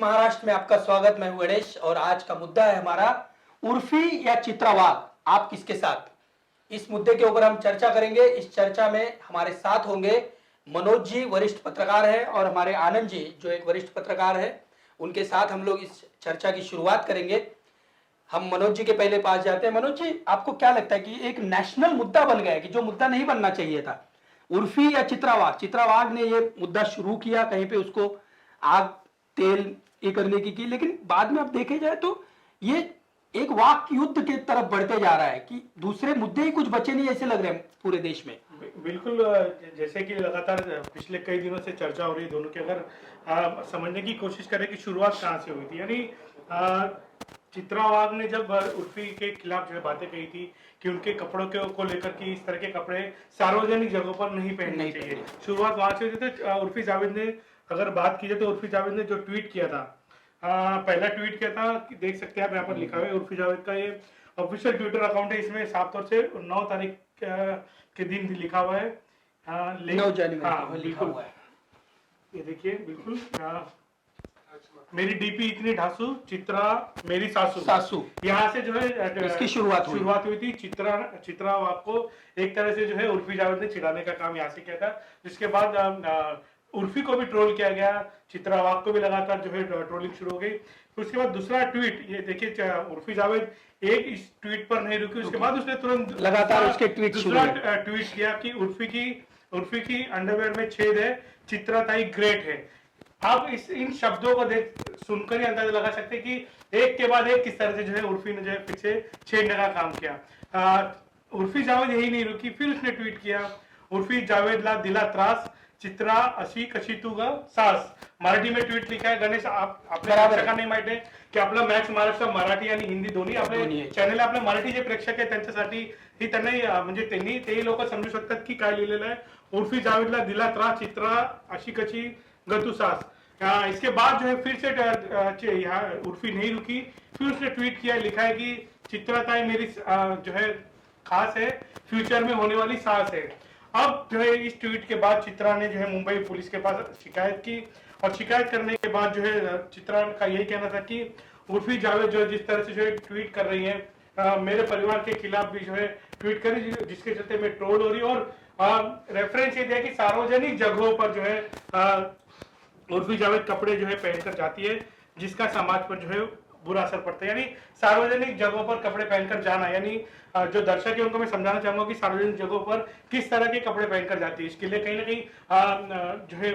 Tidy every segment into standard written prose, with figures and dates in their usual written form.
महाराष्ट्र में आपका स्वागत। मैं हूं गणेश और आज का मुद्दा है हमारा उर्फी या चित्रावाग, आप किसके साथ। इस मुद्दे के ऊपर हम चर्चा करेंगे। इस चर्चा में हमारे साथ होंगे मनोज जी, वरिष्ठ पत्रकार है, और हमारे आनंद जी जो एक वरिष्ठ पत्रकार है। उनके साथ हम लोग इस चर्चा की शुरुआत करेंगे। हम मनोज जी के पहले पास जाते हैं। मनोज जी, आपको क्या लगता है कि एक नेशनल मुद्दा बन गया है कि जो मुद्दा नहीं बनना चाहिए था, उर्फी या चित्रावाग। चित्रावाग ने ये मुद्दा शुरू किया, कहीं पे उसको आग तेल ये करने की, लेकिन बाद में अब देखे जाए तो ये एक वाक युद्ध के तरफ बढ़ते जा रहा है कि दूसरे मुद्दे ही कुछ बचे नहीं ऐसे लग रहे हैं पूरे देश में। बिल्कुल, जैसे कि लगातार पिछले कई दिनों से चर्चा हो रही है दोनों की। अगर समझने की कोशिश करें कि शुरुआत कहाँ से हुई थी, यानी चित्रावाग ने जब उर्फी के खिलाफ जो है बातें कही थी कि उनके कपड़ों को लेकर कि इस तरह के कपड़े सार्वजनिक जगहों पर नहीं पहनने चाहिए, शुरुआत वहां से हुई थी। उर्फी जावेद ने, अगर बात की जाए तो उर्फी जावेद ने जो ट्वीट किया था, पहला ट्वीट किया था कि देख सकते हैं आप यहाँ पर लिखा हुआ है। उर्फी जावेद का ये ऑफिशियल ट्विटर अकाउंट है, इसमें साफ तौर से 9 तारीख के दिन लिखा हुआ है। 9 जनवरी लिखा हुआ है। ये देखिए, बिल्कुल मेरी डीपी इतनी ढासू, चित्रा मेरी सासू यहाँ से जो है इसकी शुरुआत हुई थी। चित्रावाग को एक तरह से जो है उर्फी जावेद ने चिढ़ाने का काम यहाँ से किया था, जिसके बाद उर्फी को भी ट्रोल किया गया, चित्रावाग को भी लगातार जो है ट्रोलिंग शुरू हो गई। फिर उसके बाद दूसरा ट्वीट, ये देखिए, उर्फी जावेद एक इस ट्वीट पर नहीं रुकी, उसके बाद उसने तुरंत लगातार उसके ट्वीट किया कि उर्फी की अंडरवेयर में छेद है, चित्राताई ग्रेट है। आप इन शब्दों को सुनकर ही अंदाजा लगा सकते हैं कि एक के बाद एक किस तरह से जो है उर्फी ने जो है पीछे छेड़ने का काम किया। उर्फी जावेद यही नहीं रुकी, फिर उसने ट्वीट किया, उर्फी जावेदला दिला त्रास, चित्रा अशी कशी तू ग सास। मराठी में ट्वीट लिखा है। गणेश, आपल्या का नाही माहिती आहे की आपला मॅक्स महाराष्ट्र मराठी आणि हिंदी दोन्ही आपले चॅनल, आपले मराठी जे प्रेक्षक आहेत त्यांच्यासाठी ही त्यांना म्हणजे तेही लोक समजू शकतात की काय लिहिलेलं आहे। उर्फी जावेदला दिला त्रास, चित्रा अशी कशी गतू सास। इसके बाद जो है फिर से यहाँ उर्फी नहीं रुकी, फिर उसने ट्वीट किया, लिखा है कि चित्राताई मेरी जो है खास है, फ्यूचर में होने वाली सास है। अब जो है इस ट्वीट के बाद चित्रा ने जो है मुंबई पुलिस के पास शिकायत की, और शिकायत करने के बाद जो है चित्रा का यही कहना था कि उर्फी जावेद जो है जिस तरह से जो है ट्वीट कर रही है, मेरे परिवार के खिलाफ भी जो है ट्वीट कर रही है, जिसके चलते मैं ट्रोल हो रही हूँ। और रेफरेंस ये दिया कि सार्वजनिक जगहों पर जो है उर्फी जावेद कपड़े जो है पहनकर जाती है, जिसका समाज पर जो है बुरा असर पड़ता है। यानी सार्वजनिक जगहों पर कपड़े पहनकर जाना, यानी जो दर्शक है उनको मैं समझाना चाहूंगा कि सार्वजनिक जगहों पर किस तरह के कपड़े पहनकर जाती है। इसके लिए कहीं ना कहीं जो है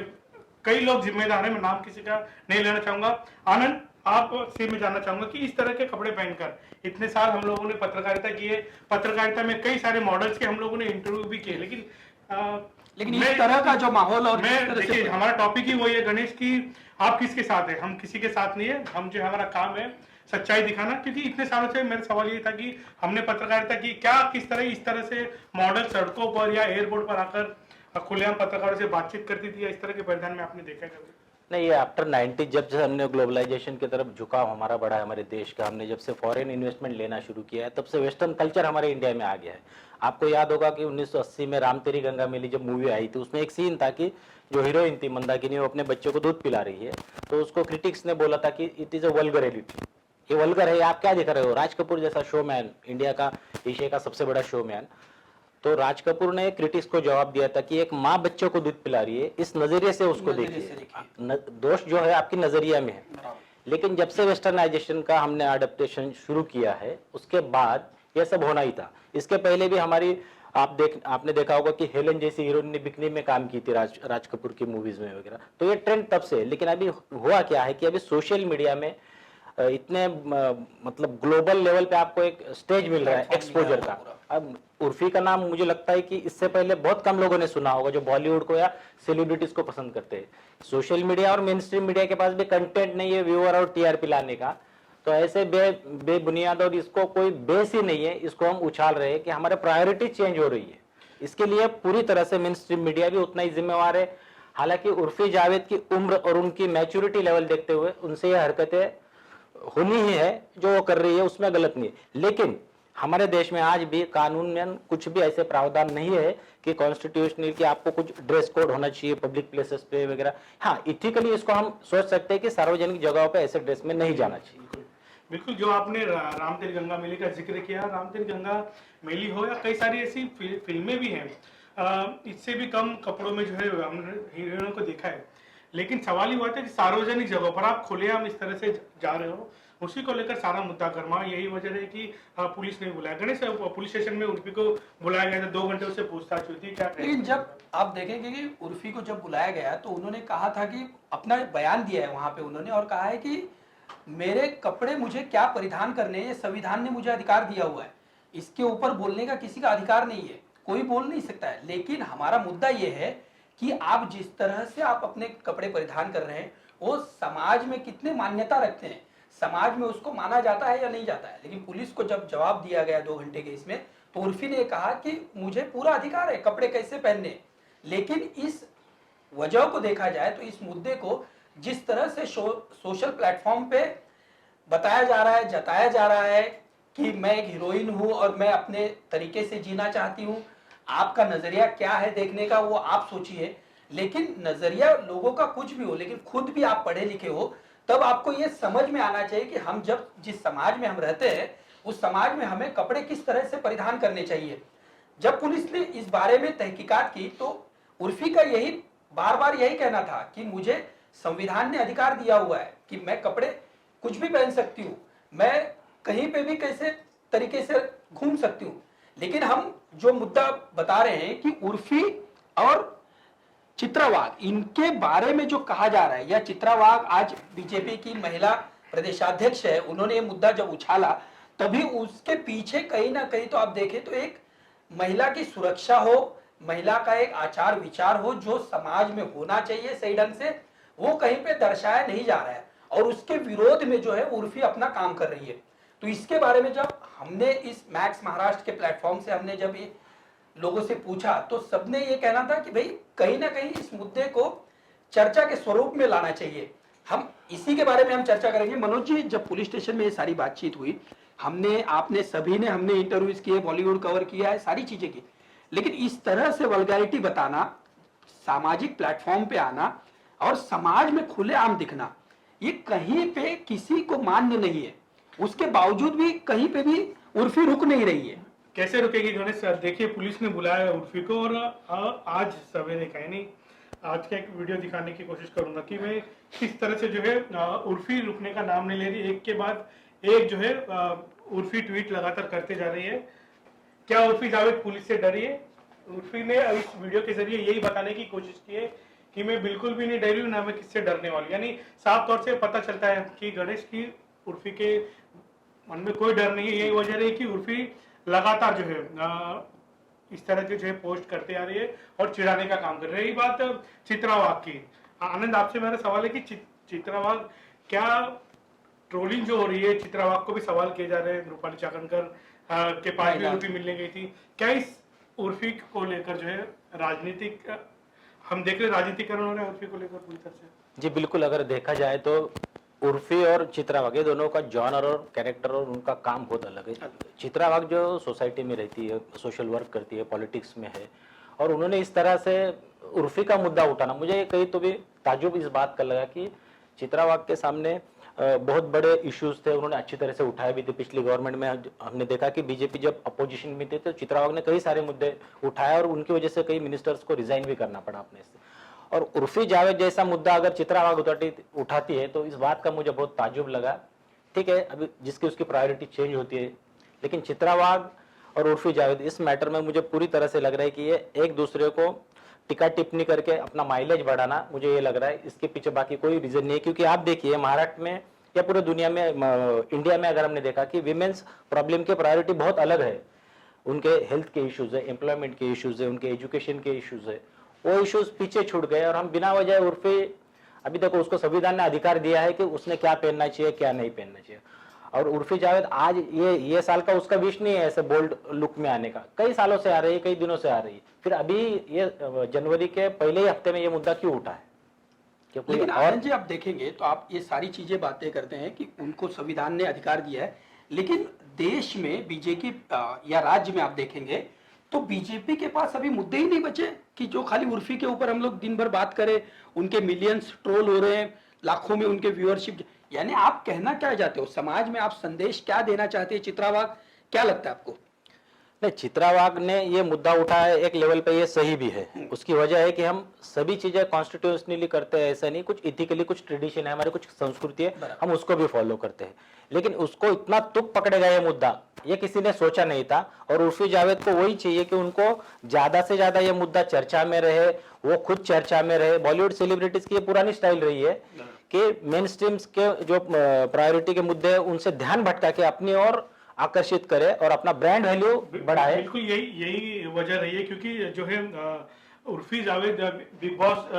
कई लोग जिम्मेदार है। मैं नाम किसी का नहीं लेना चाहूंगा। आनंद, आप से मैं जानना चाहूंगा कि इस तरह के कपड़े पहनकर इतने साल हम लोगों ने पत्रकारिता की है, पत्रकारिता में कई सारे मॉडल्स के हम लोगों ने इंटरव्यू भी किए, लेकिन इस तरह का जो माहौल, और देखिए हमारा टॉपिक ही वही है गणेश की आप किसके साथ है। हम किसी के साथ नहीं है, हम जो हमारा काम है सच्चाई दिखाना। क्योंकि इतने सालों से मेरा सवाल ये था कि हमने पत्रकारिता की, क्या किस तरह इस तरह से मॉडल सड़कों पर या एयरपोर्ट पर आकर खुलेआम पत्रकारों से बातचीत करती थी, या इस तरह के परिधान में आपने देखा है? नहीं, ये आफ्टर 90 जब से हमने ग्लोबलाइजेशन की तरफ झुकाव हमारा बढ़ा है हमारे देश का, हमने जब से फॉरेन इन्वेस्टमेंट लेना शुरू किया है, तब से वेस्टर्न कल्चर हमारे इंडिया में आ गया है। आपको याद होगा कि 1980 में राम तेरी गंगा मेली जब मूवी आई थी, उसमें एक सीन था कि जो हीरोइन थी मंदाकिनी, वो अपने बच्चों को दूध पिला रही है, तो उसको क्रिटिक्स ने बोला था कि it is a vulgar edit, ये वल्गर है, आप क्या दिखा रहे हो। राज कपूर जैसा शोमैन, इंडिया का, एशिया का सबसे बड़ा शोमैन, तो राज कपूर ने क्रिटिक्स को जवाब दिया था कि एक माँ बच्चों को दूध पिला रही है, इस नजरिए से उसको देखिए, दोष जो है आपकी नजरिया में है। लेकिन जब से वेस्टर्नाइजेशन का हमने अडेप्टेशन शुरू किया है, उसके बाद ये सब होना ही था। इसके पहले भी हमारी आपने देखा होगा कि हेलन जैसी हीरोइन ने बिकनी में काम की थी राज कपूर की मूवीज में वगैरह, तो ये ट्रेंड तब से। लेकिन अभी हुआ क्या है कि अभी सोशल मीडिया में इतने मतलब ग्लोबल लेवल पे आपको एक स्टेज मिल रहा है एक्सपोजर का। अब उर्फी का नाम मुझे लगता है कि इससे पहले बहुत कम लोगों ने सुना होगा जो बॉलीवुड को या सेलिब्रिटीज को पसंद करते हैं। सोशल मीडिया और मेन स्ट्रीम मीडिया के पास भी कंटेंट नहीं है व्यूअर और टीआरपी लाने का, तो ऐसे बेबुनियाद और इसको कोई बेस ही नहीं है, इसको हम उछाल रहे हैं कि हमारे प्रायोरिटी चेंज हो रही है। इसके लिए पूरी तरह से मेन स्ट्रीम मीडिया भी उतना ही जिम्मेवार है। हालांकि उर्फी जावेद की उम्र और उनकी मैच्योरिटी लेवल देखते हुए उनसे ये हरकतें होनी ही है, जो वो कर रही है उसमें गलत नहीं है। लेकिन हमारे देश में आज भी कानून में कुछ भी ऐसे प्रावधान नहीं है कि कॉन्स्टिट्यूशनल कि आपको कुछ ड्रेस कोड होना चाहिए पब्लिक प्लेसेस पे वगैरह। हाँ, इथिकली इसको हम सोच सकते हैं कि सार्वजनिक जगहों पे ऐसे ड्रेस में नहीं जाना चाहिए। बिल्कुल बिल्कुल, जो आपने रामतेरी गंगा मेले का जिक्र किया, रामतेरी गंगा मेली हो या कई सारी ऐसी फिल्में भी हैं, इससे भी कम कपड़ों में जो है हमने हीरोइनों को देखा है, लेकिन सवाल ये हुआ था कि सार्वजनिक जगहों पर आप खुलेआम इस तरह से जा रहे हो, उसी को लेकर सारा मुद्दा गर्मा। यही वजह है कि पुलिस ने बुलाया, गणेश पुलिस स्टेशन में उर्फी को बुलाया गया था, 2 घंटे उससे पूछताछ हुई थी। क्या लेकिन जब आप देखेंगे कि उर्फी को जब बुलाया गया तो उन्होंने कहा था कि अपना बयान दिया है वहां पे उन्होंने, और कहा है कि मेरे कपड़े मुझे क्या परिधान करने हैं, ये संविधान ने मुझे अधिकार दिया हुआ है, इसके ऊपर बोलने का किसी का अधिकार नहीं है, कोई बोल नहीं सकता है। लेकिन हमारा मुद्दा ये है कि आप जिस तरह से आप अपने कपड़े परिधान कर रहे हैं वो समाज में कितने मान्यता रखते हैं, समाज में उसको माना जाता है या नहीं जाता है। लेकिन पुलिस को जब जवाब दिया गया 2 घंटे के इसमें, तो उर्फी ने कहा कि मुझे पूरा अधिकार है कपड़े कैसे पहनने। लेकिन इस वजह को देखा जाए तो इस मुद्दे को जिस तरह से सोशल प्लेटफॉर्म पे बताया जा रहा है, जताया जा रहा है कि मैं एक हीरोइन हूं और मैं अपने तरीके से जीना चाहती हूं, आपका नजरिया क्या है देखने का वो आप सोचिए। लेकिन नजरिया लोगों का कुछ भी हो, लेकिन खुद भी आप पढ़े लिखे हो, तब आपको ये समझ में आना चाहिए कि हम जब जिस समाज में हम रहते हैं उस समाज में हमें कपड़े किस तरह से परिधान करने चाहिए। जब पुलिस ने इस बारे में तहकीकात की तो उर्फी का यही बार बार यही कहना था कि मुझे संविधान ने अधिकार दिया हुआ है कि मैं कपड़े कुछ भी पहन सकती हूँ, मैं कहीं पे भी कैसे तरीके से घूम सकती हूँ। लेकिन हम जो मुद्दा बता रहे हैं कि उर्फी और चित्रा वाघ, इनके बारे में जो कहा जा रहा है, या चित्रा वाघ आज बीजेपी की महिला प्रदेशाध्यक्ष है, उन्होंने ये मुद्दा जब उछाला तभी उसके पीछे कहीं ना कहीं तो आप देखें तो एक महिला की सुरक्षा हो, महिला का एक आचार विचार हो जो समाज में होना चाहिए सही ढंग से, वो कहीं पे दर्शाया नहीं जा रहा है। और उसके विरोध में जो है उर्फी अपना काम कर रही है। तो इसके बारे में जब हमने इस मैक्स महाराष्ट्र के प्लेटफॉर्म से हमने जब ये लोगों से पूछा तो सबने ये कहना था कि भाई कहीं ना कहीं इस मुद्दे को चर्चा के स्वरूप में लाना चाहिए। हम इसी के बारे में हम चर्चा करेंगे। मनोज जी, जब पुलिस स्टेशन में ये सारी बातचीत हुई, हमने आपने सभी ने हमने इंटरव्यूज किए, बॉलीवुड कवर किया है, सारी चीजें की, लेकिन इस तरह से वल्गैरिटी बताना, सामाजिक प्लेटफॉर्म पे आना और समाज में खुलेआम दिखना, ये कहीं पे किसी को मान्य नहीं है। उसके बावजूद भी कहीं पे भी उर्फी रुक नहीं रही है। कैसे रुकेगी गणेश? देखिए, पुलिस ने बुलाया उर्फी को और आज सवेरे कहीं नहीं, आज का एक वीडियो दिखाने की कोशिश करूंगा कि मैं किस तरह से जो है उर्फी रुकने का नाम नहीं ले रही, एक के बाद एक जो है उर्फी ट्वीट लगातार करते जा रही है। क्या उर्फी जावेद पुलिस से डरी है? उर्फी ने इस वीडियो के जरिए यही बताने की कोशिश की है कि मैं बिल्कुल भी नहीं डरी हूं, ना मैं किससे डरने वाली। यानी साफ तौर से पता चलता है कि गणेश की उर्फी के मन में कोई डर नहीं है। यही वजह है कि उर्फी लगातार जो है इस तरह के जो है पोस्ट करते आ रही है और चिढ़ाने का काम कर रही है। यही बात चित्रा वाघ की। आनंद, आपसे मेरा सवाल है कि चित्रा वाघ, क्या ट्रोलिंग जो हो रही है, चित्रा वाघ को भी सवाल किए जा रहे हैं, रूपाली चाकणकर के पास भी उर्फी मिलने गई थी, क्या इस उर्फी को लेकर जो है राजनीतिक, हम देख रहे राजनीतिकरण हो रहा है उर्फी को लेकर पूरी तरह से? जी बिल्कुल, अगर देखा जाए तो उर्फी और चित्रा वाघ दोनों का जॉनर और कैरेक्टर और उनका काम बहुत अलग है। चित्रा वाघ जो सोसाइटी में रहती है, सोशल वर्क करती है, पॉलिटिक्स में है, और उन्होंने इस तरह से उर्फी का मुद्दा उठाना, मुझे कहीं तो भी ताज्जुब इस बात का लगा कि चित्रा वाघ के सामने बहुत बड़े इश्यूज थे, उन्होंने अच्छी तरह से उठाए भी थे। पिछली गवर्नमेंट में हमने देखा कि बीजेपी जब अपोजिशन में थे तो चित्रा वाघ ने कई सारे मुद्दे उठाए और उनकी वजह से कई मिनिस्टर्स को रिजाइन भी करना पड़ा अपने से। और उर्फी जावेद जैसा मुद्दा अगर चित्रा वाघ उठाती है तो इस बात का मुझे बहुत ताज्जुब लगा। ठीक है, अभी जिसकी उसकी प्रायोरिटी चेंज होती है, लेकिन चित्रा वाघ और उर्फी जावेद इस मैटर में मुझे पूरी तरह से लग रहा है कि ये एक दूसरे को टिक्का टिप्पणी करके अपना माइलेज बढ़ाना, मुझे ये लग रहा है, इसके पीछे बाकी कोई रीजन नहीं है। क्योंकि आप देखिए महाराष्ट्र में या पूरे दुनिया में, इंडिया में अगर हमने देखा कि विमेन्स प्रॉब्लम के प्रायोरिटी बहुत अलग है। उनके हेल्थ के इश्यूज है, एम्प्लॉयमेंट के इश्यूज है, उनके एजुकेशन के इश्यूज है, वो इश्यूज पीछे छूट गए और हम बिना वजह उर्फी, अभी तक उसको संविधान ने अधिकार दिया है कि उसने क्या पहनना चाहिए क्या नहीं पहनना चाहिए। और उर्फी जावेद आज ये साल का उसका विश नहीं है ऐसे बोल्ड लुक में आने का, कई सालों से आ रही है, कई दिनों से आ रही है, फिर अभी ये जनवरी के पहले ही हफ्ते में ये मुद्दा क्यों उठा है? लेकिन आनंद जी, आप देखेंगे तो आप ये सारी चीजें बातें करते हैं कि उनको संविधान ने अधिकार दिया है, लेकिन देश में बीजेपी या राज्य में आप देखेंगे तो बीजेपी के पास अभी मुद्दे ही नहीं बचे कि जो खाली उर्फी के ऊपर हम लोग दिन भर बात करें, उनके मिलियंस ट्रोल हो रहे हैं, लाखों में उनके व्यूअरशिप। यानी आप कहना क्या चाहते हो, समाज में आप संदेश क्या देना चाहते हैं चित्रा वाघ, क्या लगता है आपको? नहीं, चित्रा वाघ ने ये मुद्दा उठाया एक लेवल पे, ये सही भी है। उसकी वजह है कि हम सभी चीजें कॉन्स्टिट्यूशनली करते हैं, ऐसा नहीं, कुछ इथिकली, कुछ ट्रेडिशन है हमारे, कुछ संस्कृति है, हम उसको भी फॉलो करते हैं। लेकिन उसको इतना तुक पकड़ेगा ये मुद्दा, ये किसी ने सोचा नहीं था। और उर्फी जावेद को वही चाहिए कि उनको ज्यादा से ज्यादा ये मुद्दा चर्चा में रहे, वो खुद चर्चा में रहे। बॉलीवुड सेलिब्रिटीज की ये पुरानी स्टाइल रही है कि मेन स्ट्रीम्स के जो प्रायोरिटी के मुद्दे हैं उनसे ध्यान भटका के अपनी ओर आकर्षित करे और अपना ब्रांड वैल्यू बढ़ाए। बिल्कुल यही वजह रही है, क्योंकि जो है उर्फी जावेद बिग बॉस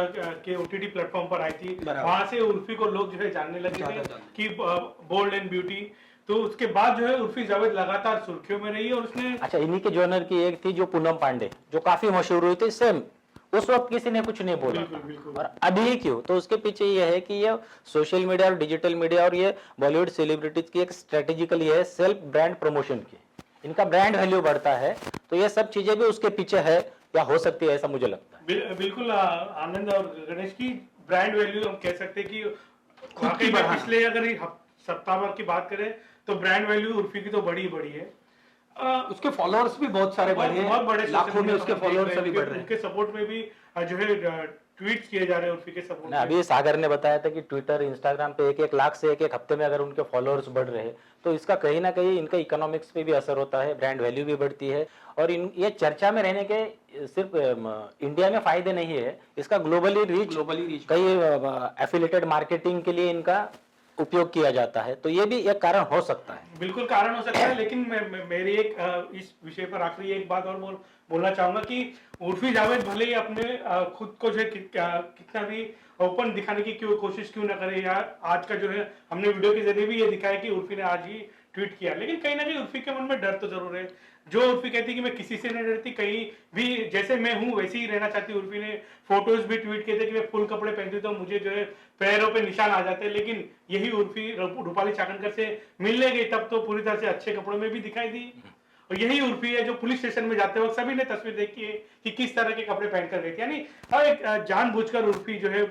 के ओटीटी प्लेटफॉर्म पर आई थी, वहां से उर्फी को लोग जो है जानने लगे थे कि बोल्ड एंड ब्यूटी। तो उसके बाद जो है उर्फी जावेद लगातार सुर्खियों में रही और उसने, अच्छा, इन्हीं के जॉनर की एक थी जो पूनम पांडे, जो काफी मशहूर हुई थी, सेम उस वक्त किसी ने कुछ नहीं बोला। बिल्कुल बिल्कुल। और अभी क्यों? तो उसके पीछे ये है कि ये सोशल मीडिया और डिजिटल मीडिया और ये बॉलीवुड सेलिब्रिटीज की एक स्ट्रेटेजिकल ये है सेल्फ ब्रांड प्रमोशन की, इनका ब्रांड वैल्यू बढ़ता है। तो ये सब चीजें भी उसके पीछे है या हो सकती है, ऐसा मुझे लगता है। बिल्कुल आनंद और गणेश की ब्रांड वैल्यू हम कह सकते हैं कि खुद की बढ़ाना। पिछले अगर सप्ताह भर की बात करें तो ब्रांड वैल्यू उर्फी की तो बड़ी बड़ी है। उसके फॉलोअर्स भी बहुत सारे बढ़े हैं, बहुत बड़े लाखों में उसके फॉलोअर्स अभी बढ़ रहे हैं। उनके सपोर्ट में भी जो है ट्वीट्स किए जा रहे हैं उर्फी के सपोर्ट में। अभी सागर ने बताया था कि ट्विटर, इंस्टाग्राम पे 1-1 लाख से एक हफ्ते में अगर उनके फॉलोअर्स बढ़ रहे हैं तो इसका कहीं ना कहीं इनका इकोनॉमिक्स पे भी असर होता है, ब्रांड वैल्यू भी बढ़ती है। और ये चर्चा में रहने के सिर्फ इंडिया में फायदे नहीं है, इसका ग्लोबली रीच, कई एफिलिएटेड मार्केटिंग के लिए इनका उपयोग किया जाता है। तो ये भी एक कारण हो सकता है। बिल्कुल कारण हो सकता है, लेकिन मेरी एक इस विषय पर आखिरी एक बात और बोलना चाहूंगा कि उर्फी जावेद भले ही अपने खुद को जो है कितना भी ओपन दिखाने की कोशिश क्यों ना करे, या आज का जो है हमने वीडियो के जरिए भी ये दिखाया कि उर्फी ने आज ही ट्वीट किया, लेकिन कहीं ना कहीं उर्फी के मन में डर तो जरूर है। जो उर्फी कहती है कि मैं किसी से नहीं डरती, कहीं भी जैसे मैं हूँ वैसे ही रहना चाहती। उर्फी ने फोटोज भी ट्वीट किए थे कि मैं फुल कपड़े पहनती तो मुझे जो है पैरों पे निशान आ जाते, लेकिन यही उर्फी रूपाली चाकणकर से मिलने गई तब तो पूरी तरह से अच्छे कपड़ों में भी दिखाई दी। और यही उर्फी है जो पुलिस स्टेशन में जाते वक्त सभी ने तस्वीर देखी है कि किस तरह के कपड़े पहनकर गई थी। यानी एक जानबूझकर उर्फी जो है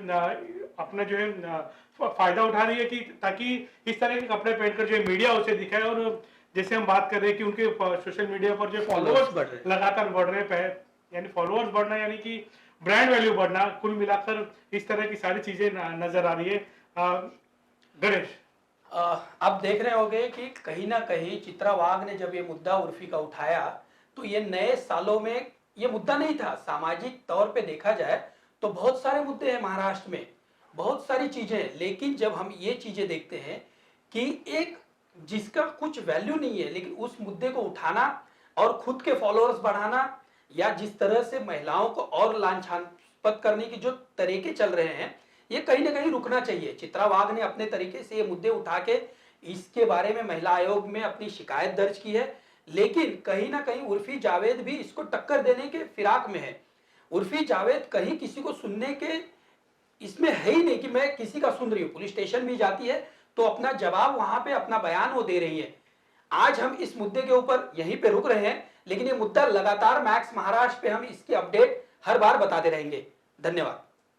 अपना जो है फायदा उठा रही है कि ताकि इस तरह के कपड़े पहनकर जो मीडिया उसे दिखाए। और जैसे हम बात कर रहे हैं कि उनके सोशल मीडिया पर जो फॉलोअर्स लगातार बढ़ रहे हैं, यानी फॉलोअर्स बढ़ना यानी कि ब्रांड वैल्यू बढ़ना, कुल मिलाकर इस तरह की सारी चीजें नजर आ रही है। गणेश, आप देख रहे होंगे कि कहीं ना कहीं चित्रा वाघ ने जब ये मुद्दा उर्फी का उठाया तो ये नए सालों में ये मुद्दा नहीं था। सामाजिक तौर पे देखा जाए तो बहुत सारे मुद्दे हैं महाराष्ट्र में, बहुत सारी चीजें, लेकिन जब हम ये चीजें देखते हैं कि एक जिसका कुछ वैल्यू नहीं है लेकिन उस मुद्दे को उठाना और खुद के फॉलोअर्स बढ़ाना, या जिस तरह से महिलाओं को और लांछनास्पद करने की जो तरीके चल रहे हैं, ये कहीं ना कहीं रुकना चाहिए। चित्रा वाघ ने अपने तरीके से ये मुद्दे उठा के इसके बारे में महिला आयोग में अपनी शिकायत दर्ज की है, लेकिन कहीं ना कहीं उर्फी जावेद भी इसको टक्कर देने के फिराक में है। उर्फी जावेद कहीं किसी को सुनने के इसमें है ही नहीं कि मैं किसी का सुन रही हूँ। पुलिस स्टेशन भी जाती है तो अपना जवाब वहां पे, अपना बयान वो दे रही है। आज हम इस मुद्दे के ऊपर यहीं पे रुक रहे हैं, लेकिन ये मुद्दा लगातार मैक्स महाराष्ट्र पे हम इसकी अपडेट हर बार बताते रहेंगे। धन्यवाद।